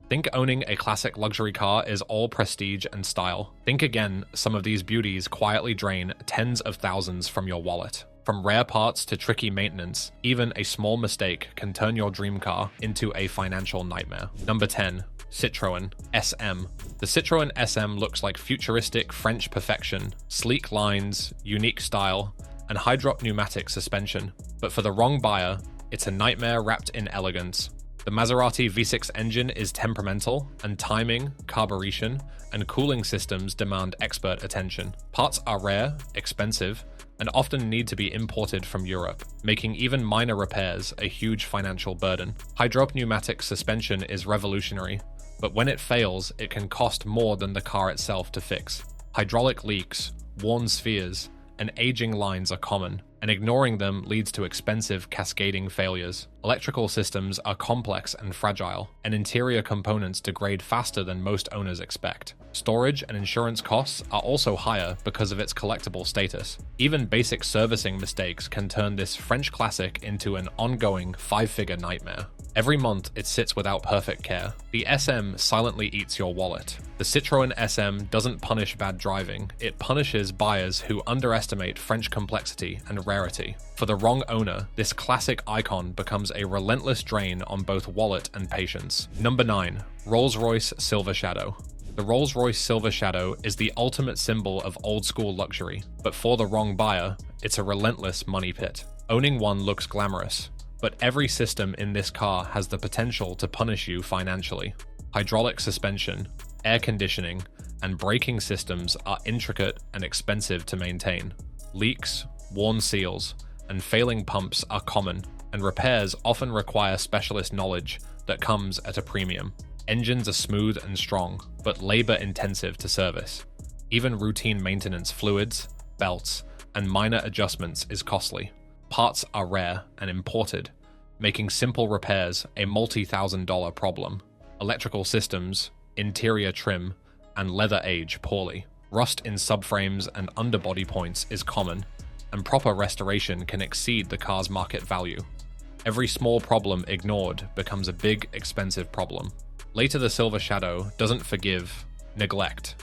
Think owning a classic luxury car is all prestige and style. Think again, some of these beauties quietly drain tens of thousands from your wallet. From rare parts to tricky maintenance, even a small mistake can turn your dream car into a financial nightmare. Number 10. Citroen SM. The Citroen SM looks like futuristic French perfection, sleek lines, unique style, and high-drop pneumatic suspension. But for the wrong buyer, it's a nightmare wrapped in elegance. The Maserati V6 engine is temperamental, and timing, carburation, and cooling systems demand expert attention. Parts are rare, expensive, and often need to be imported from Europe, making even minor repairs a huge financial burden. High-drop pneumatic suspension is revolutionary, but when it fails, it can cost more than the car itself to fix. Hydraulic leaks, worn spheres, and aging lines are common, and ignoring them leads to expensive cascading failures. Electrical systems are complex and fragile, and interior components degrade faster than most owners expect. Storage and insurance costs are also higher because of its collectible status. Even basic servicing mistakes can turn this French classic into an ongoing five-figure nightmare. Every month, it sits without perfect care. The SM silently eats your wallet. The Citroen SM doesn't punish bad driving, it punishes buyers who underestimate French complexity and rarity. For the wrong owner, this classic icon becomes a relentless drain on both wallet and patience. Number 9. Rolls-Royce Silver Shadow. The Rolls-Royce Silver Shadow is the ultimate symbol of old-school luxury, but for the wrong buyer, it's a relentless money pit. Owning one looks glamorous, but every system in this car has the potential to punish you financially. Hydraulic suspension, air conditioning, and braking systems are intricate and expensive to maintain. Leaks, worn seals, and failing pumps are common, and repairs often require specialist knowledge that comes at a premium. Engines are smooth and strong, but labor-intensive to service. Even routine maintenance fluids, belts, and minor adjustments is costly. Parts are rare and imported, making simple repairs a multi-thousand-dollar problem. Electrical systems, interior trim, and leather age poorly. Rust in subframes and underbody points is common, and proper restoration can exceed the car's market value. Every small problem ignored becomes a big, expensive problem. Later, the Silver Shadow doesn't forgive neglect.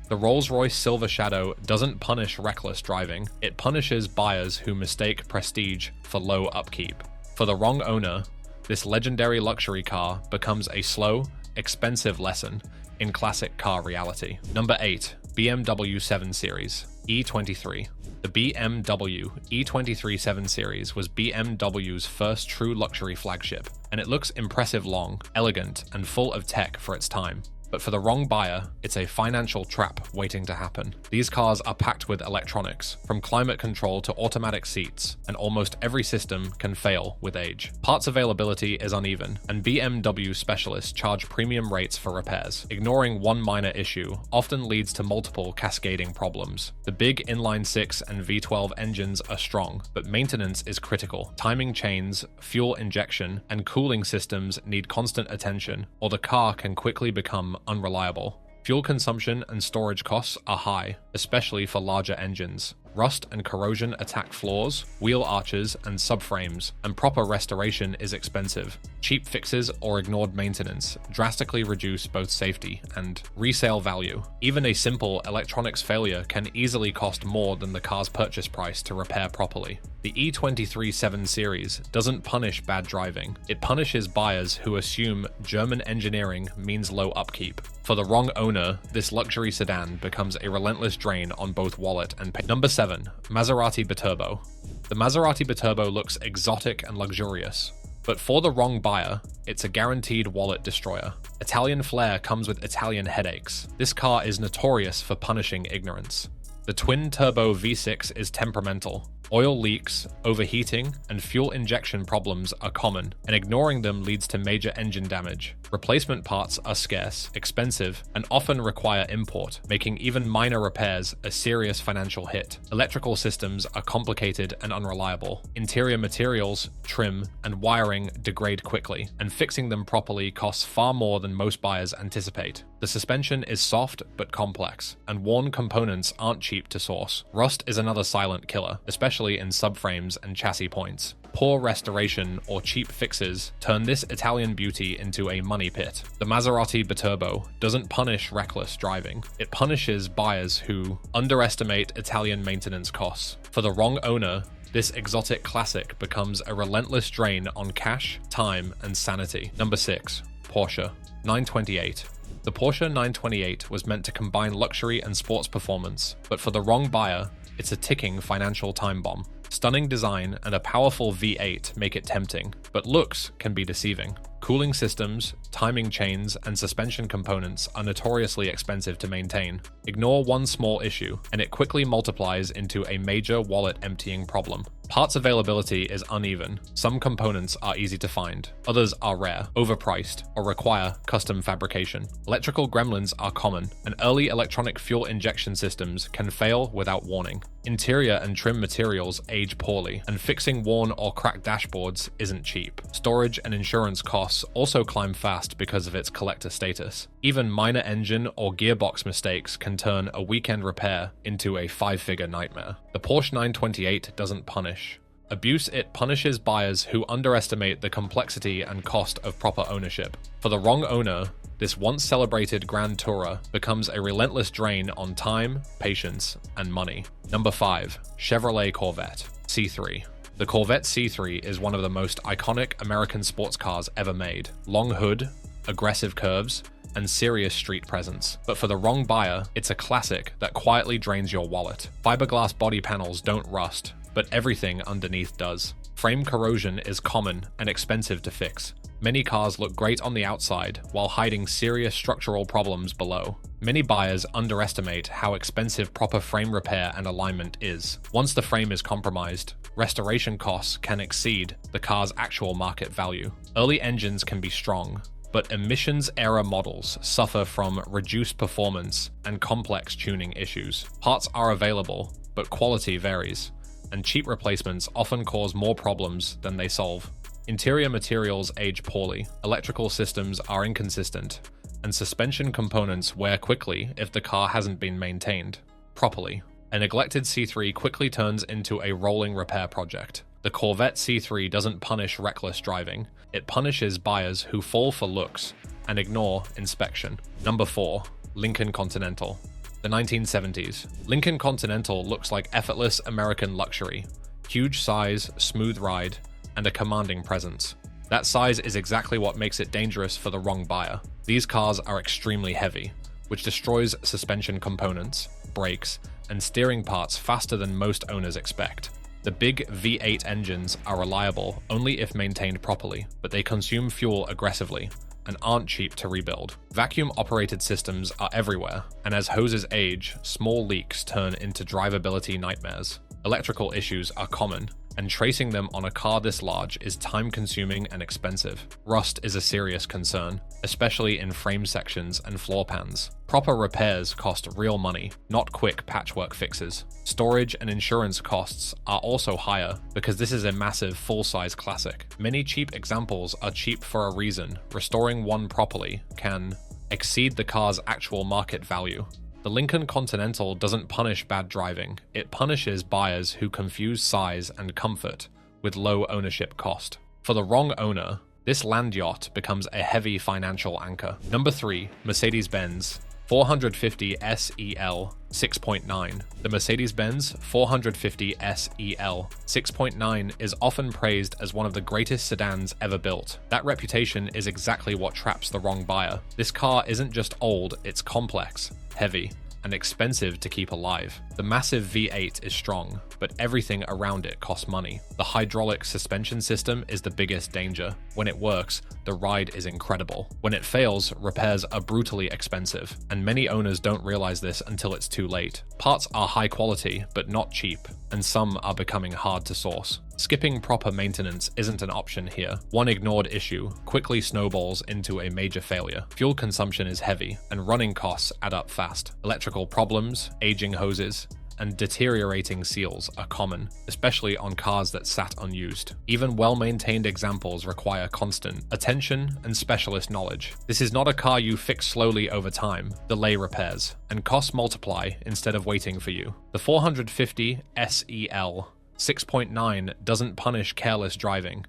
The Rolls-Royce Silver Shadow doesn't punish reckless driving, it punishes buyers who mistake prestige for low upkeep. For the wrong owner, this legendary luxury car becomes a slow, expensive lesson in classic car reality. Number 8. BMW 7 Series E23. The BMW E23 7 Series was BMW's first true luxury flagship, and it looks impressive long, elegant, and full of tech for its time. But for the wrong buyer, it's a financial trap waiting to happen. These cars are packed with electronics, from climate control to automatic seats, and almost every system can fail with age. Parts availability is uneven, and BMW specialists charge premium rates for repairs. Ignoring one minor issue often leads to multiple cascading problems. The big inline-6 and V12 engines are strong, but maintenance is critical. Timing chains, fuel injection, and cooling systems need constant attention, or the car can quickly become unreliable. Fuel consumption and storage costs are high, especially for larger engines. Rust and corrosion attack floors, wheel arches, and subframes, and proper restoration is expensive. Cheap fixes or ignored maintenance drastically reduce both safety and resale value. Even a simple electronics failure can easily cost more than the car's purchase price to repair properly. The E23 7 Series doesn't punish bad driving, it punishes buyers who assume German engineering means low upkeep. For the wrong owner, this luxury sedan becomes a relentless drain on both wallet and pay. Number 7. Maserati Biturbo. The Maserati Biturbo looks exotic and luxurious, but for the wrong buyer, it's a guaranteed wallet destroyer. Italian flair comes with Italian headaches. This car is notorious for punishing ignorance. The twin-turbo V6 is temperamental. Oil leaks, overheating, and fuel injection problems are common, and ignoring them leads to major engine damage. Replacement parts are scarce, expensive, and often require import, making even minor repairs a serious financial hit. Electrical systems are complicated and unreliable. Interior materials, trim, and wiring degrade quickly, and fixing them properly costs far more than most buyers anticipate. The suspension is soft but complex, and worn components aren't cheap to source. Rust is another silent killer, especially in subframes and chassis points. Poor restoration or cheap fixes turn this Italian beauty into a money pit. The Maserati Biturbo doesn't punish reckless driving. It punishes buyers who underestimate Italian maintenance costs. For the wrong owner, this exotic classic becomes a relentless drain on cash, time, and sanity. Number 6. Porsche 928. The Porsche 928 was meant to combine luxury and sports performance, but for the wrong buyer, it's a ticking financial time bomb. Stunning design and a powerful V8 make it tempting, but looks can be deceiving. Cooling systems, timing chains, and suspension components are notoriously expensive to maintain. Ignore one small issue, and it quickly multiplies into a major wallet-emptying problem. Parts availability is uneven. Some components are easy to find, others are rare, overpriced, or require custom fabrication. Electrical gremlins are common, and early electronic fuel injection systems can fail without warning. Interior and trim materials age poorly, and fixing worn or cracked dashboards isn't cheap. Storage and insurance costs also climb fast because of its collector status. Even minor engine or gearbox mistakes can turn a weekend repair into a 5-figure nightmare. The Porsche 928 doesn't punish. It punishes buyers who underestimate the complexity and cost of proper ownership. For the wrong owner, this once celebrated Grand Tourer becomes a relentless drain on time, patience, and money. Number 5. Chevrolet Corvette C3. The Corvette C3 is one of the most iconic American sports cars ever made. Long hood, aggressive curves, and serious street presence. But for the wrong buyer, it's a classic that quietly drains your wallet. Fiberglass body panels don't rust, but everything underneath does. Frame corrosion is common and expensive to fix. Many cars look great on the outside while hiding serious structural problems below. Many buyers underestimate how expensive proper frame repair and alignment is. Once the frame is compromised, restoration costs can exceed the car's actual market value. Early engines can be strong, but emissions-era models suffer from reduced performance and complex tuning issues. Parts are available, but quality varies, and cheap replacements often cause more problems than they solve. Interior materials age poorly, electrical systems are inconsistent, and suspension components wear quickly if the car hasn't been maintained properly. A neglected C3 quickly turns into a rolling repair project. The Corvette C3 doesn't punish reckless driving, it punishes buyers who fall for looks and ignore inspection. Number 4. Lincoln Continental. The 1970s. Lincoln Continental looks like effortless American luxury. Huge size, smooth ride, and a commanding presence. That size is exactly what makes it dangerous for the wrong buyer. These cars are extremely heavy, which destroys suspension components, brakes, and steering parts faster than most owners expect. The big V8 engines are reliable only if maintained properly, but they consume fuel aggressively and aren't cheap to rebuild. Vacuum-operated systems are everywhere, and as hoses age, small leaks turn into drivability nightmares. Electrical issues are common, and tracing them on a car this large is time-consuming and expensive. Rust is a serious concern, especially in frame sections and floor pans. Proper repairs cost real money, not quick patchwork fixes. Storage and insurance costs are also higher because this is a massive full-size classic. Many cheap examples are cheap for a reason. Restoring one properly can exceed the car's actual market value. The Lincoln Continental doesn't punish bad driving, it punishes buyers who confuse size and comfort with low ownership cost. For the wrong owner, this land yacht becomes a heavy financial anchor. Number 3. Mercedes-Benz 450 SEL 6.9. The Mercedes-Benz 450 SEL 6.9 is often praised as one of the greatest sedans ever built. That reputation is exactly what traps the wrong buyer. This car isn't just old, it's complex, heavy, and expensive to keep alive. The massive V8 is strong, but everything around it costs money. The hydraulic suspension system is the biggest danger. When it works, the ride is incredible. When it fails, repairs are brutally expensive, and many owners don't realize this until it's too late. Parts are high quality, but not cheap, and some are becoming hard to source. Skipping proper maintenance isn't an option here. One ignored issue quickly snowballs into a major failure. Fuel consumption is heavy, and running costs add up fast. Electrical problems, aging hoses, and deteriorating seals are common, especially on cars that sat unused. Even well-maintained examples require constant attention and specialist knowledge. This is not a car you fix slowly over time, delay repairs, and costs multiply instead of waiting for you. The 450 SEL 6.9 doesn't punish careless driving.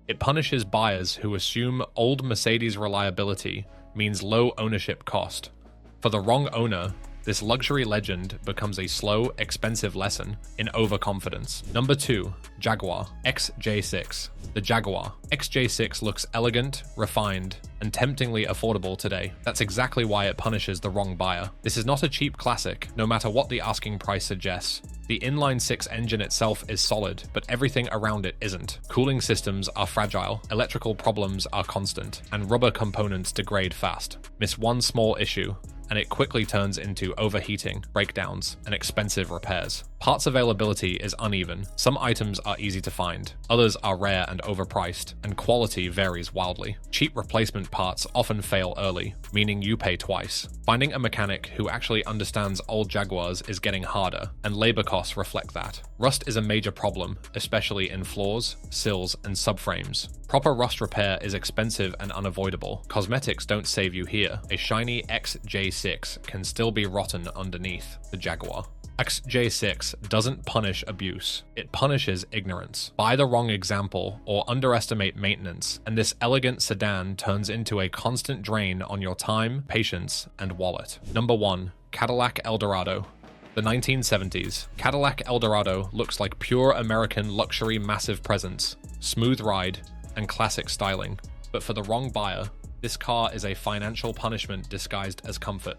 It punishes buyers who assume old Mercedes reliability means low ownership cost. For the wrong owner, this luxury legend becomes a slow, expensive lesson in overconfidence. Number 2, Jaguar XJ6. The Jaguar XJ6 looks elegant, refined, and temptingly affordable today. That's exactly why it punishes the wrong buyer. This is not a cheap classic, no matter what the asking price suggests. The inline-6 engine itself is solid, but everything around it isn't. Cooling systems are fragile, electrical problems are constant, and rubber components degrade fast. Miss one small issue, and it quickly turns into overheating, breakdowns, and expensive repairs. Parts availability is uneven. Some items are easy to find, others are rare and overpriced, and quality varies wildly. Cheap replacement parts often fail early, meaning you pay twice. Finding a mechanic who actually understands old Jaguars is getting harder, and labor costs reflect that. Rust is a major problem, especially in floors, sills, and subframes. Proper rust repair is expensive and unavoidable. Cosmetics don't save you here. A shiny XJ6 can still be rotten underneath the Jaguar. XJ6 doesn't punish abuse, it punishes ignorance. Buy the wrong example or underestimate maintenance, and this elegant sedan turns into a constant drain on your time, patience, and wallet. Number 1, Cadillac Eldorado. The 1970s. Cadillac Eldorado looks like pure American luxury massive presence, smooth ride, and classic styling. But for the wrong buyer, this car is a financial punishment disguised as comfort.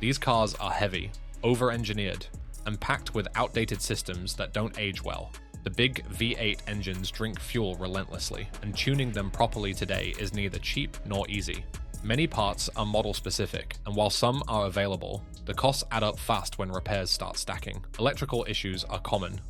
These cars are heavy, over-engineered, and packed with outdated systems that don't age well. The big V8 engines drink fuel relentlessly, and tuning them properly today is neither cheap nor easy. Many parts are model-specific, and while some are available, the costs add up fast when repairs start stacking. Electrical issues are common,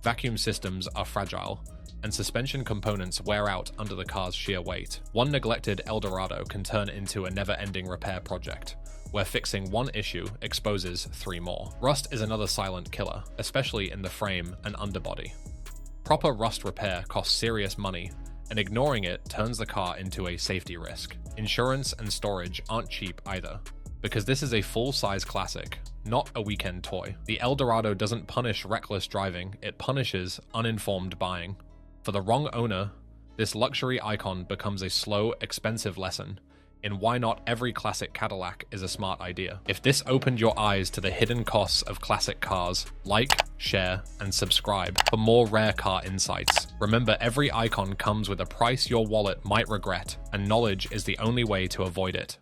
vacuum systems are fragile, and suspension components wear out under the car's sheer weight. One neglected Eldorado can turn into a never-ending repair project, where fixing one issue exposes 3 more. Rust is another silent killer, especially in the frame and underbody. Proper rust repair costs serious money, and ignoring it turns the car into a safety risk. Insurance and storage aren't cheap either, because this is a full-size classic, not a weekend toy. The Eldorado doesn't punish reckless driving, it punishes uninformed buying. For the wrong owner, this luxury icon becomes a slow, expensive lesson in why not every classic Cadillac is a smart idea. If this opened your eyes to the hidden costs of classic cars, like, share, and subscribe for more rare car insights. Remember, every icon comes with a price your wallet might regret, and knowledge is the only way to avoid it.